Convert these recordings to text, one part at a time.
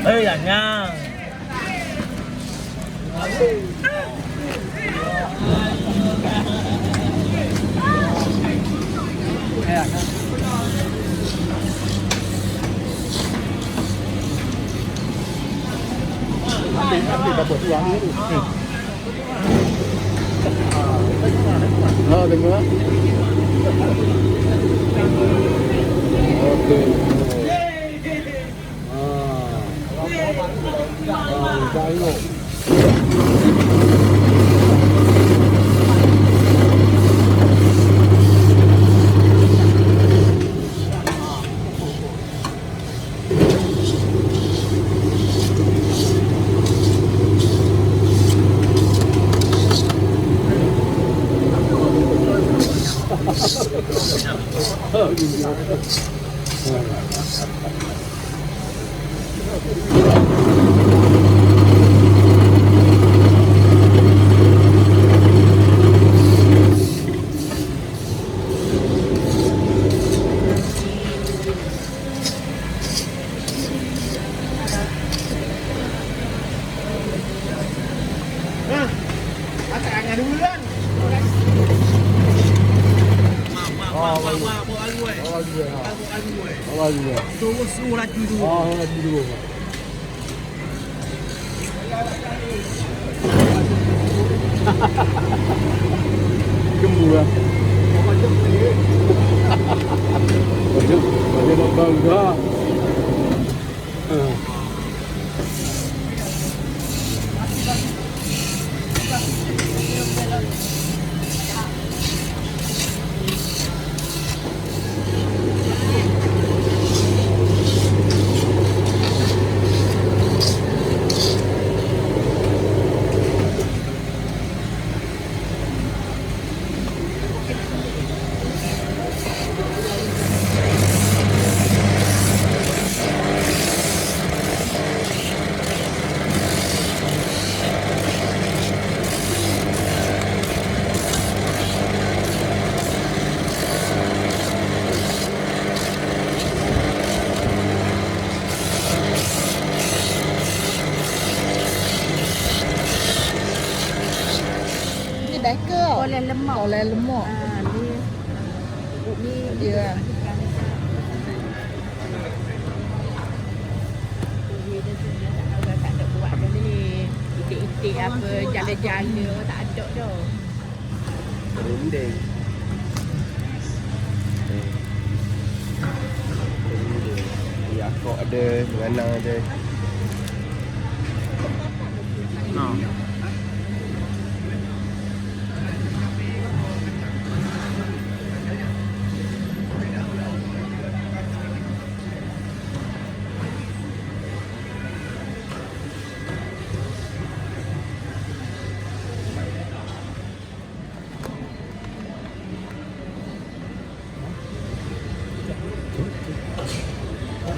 Ê là nha. Nanti dapat uang itu. Oh, dengar. Oke. Jailo. Gembira. Macam nak bangga. Oleh lemak. Oleh lemak. Ni dia. tak ada buat dah ni. Itik-itik apa jala-jala tak ada dah. Rendeng. Ya, kok ada, menganang ada.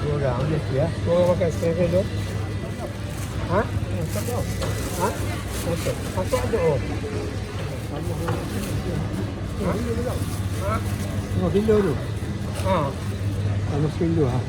Orang ni ya. Kau makan setengah kilo. Ha? Tak tahu. Ha? Okey. Apa ada oh? 5 kilo tu. Ha. 5 kilo ha.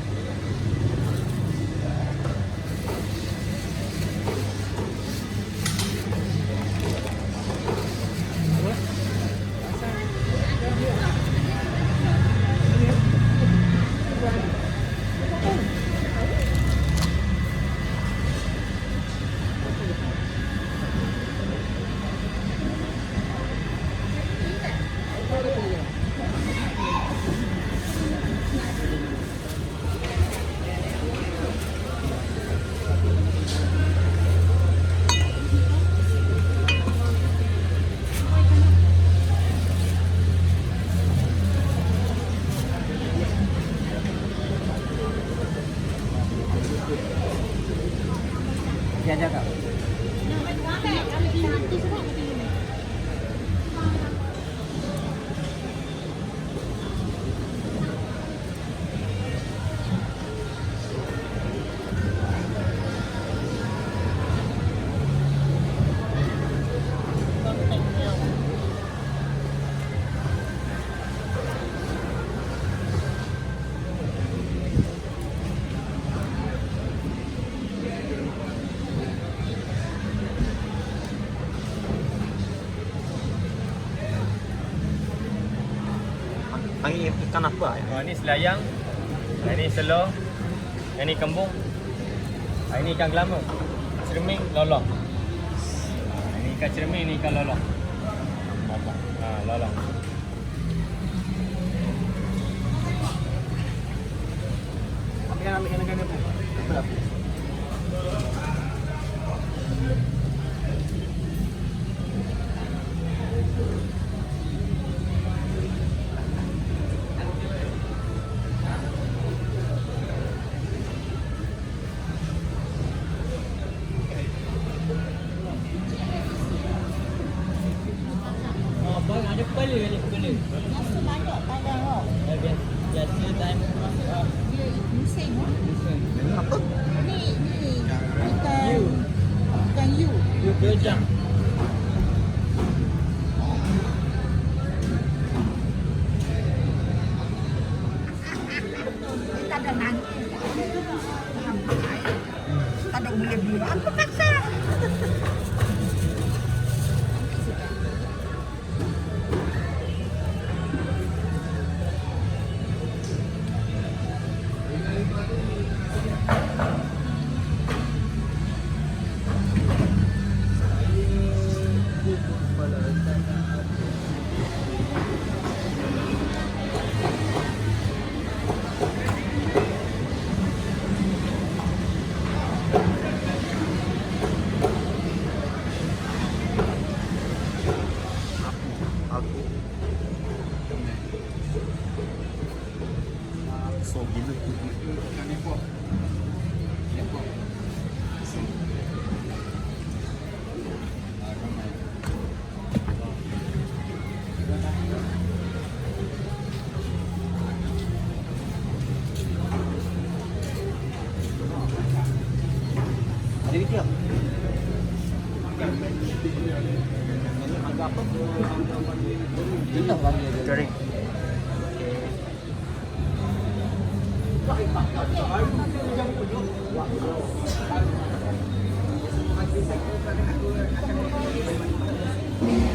Dia jaga. Panggil ikan apa ya? Ini selayang, ini selor, ini kembung, ini ikan gelama, cerming, lolong. Ini ikan cerming, ini ikan lolong. Lolong. Apa yang ambil ikan apa? Apa? Abang ada kepala ni kepala. Masa banyak tangan kau. Biasa time masuk ah. Dia musim. Apa? Ni ikan you. You berjam. Tak ada nangis. Tak ada bulan-bulan. Apa kasar? So gila tu. Ada video? Agak apa? Jenuh kami ada. Cari. Ni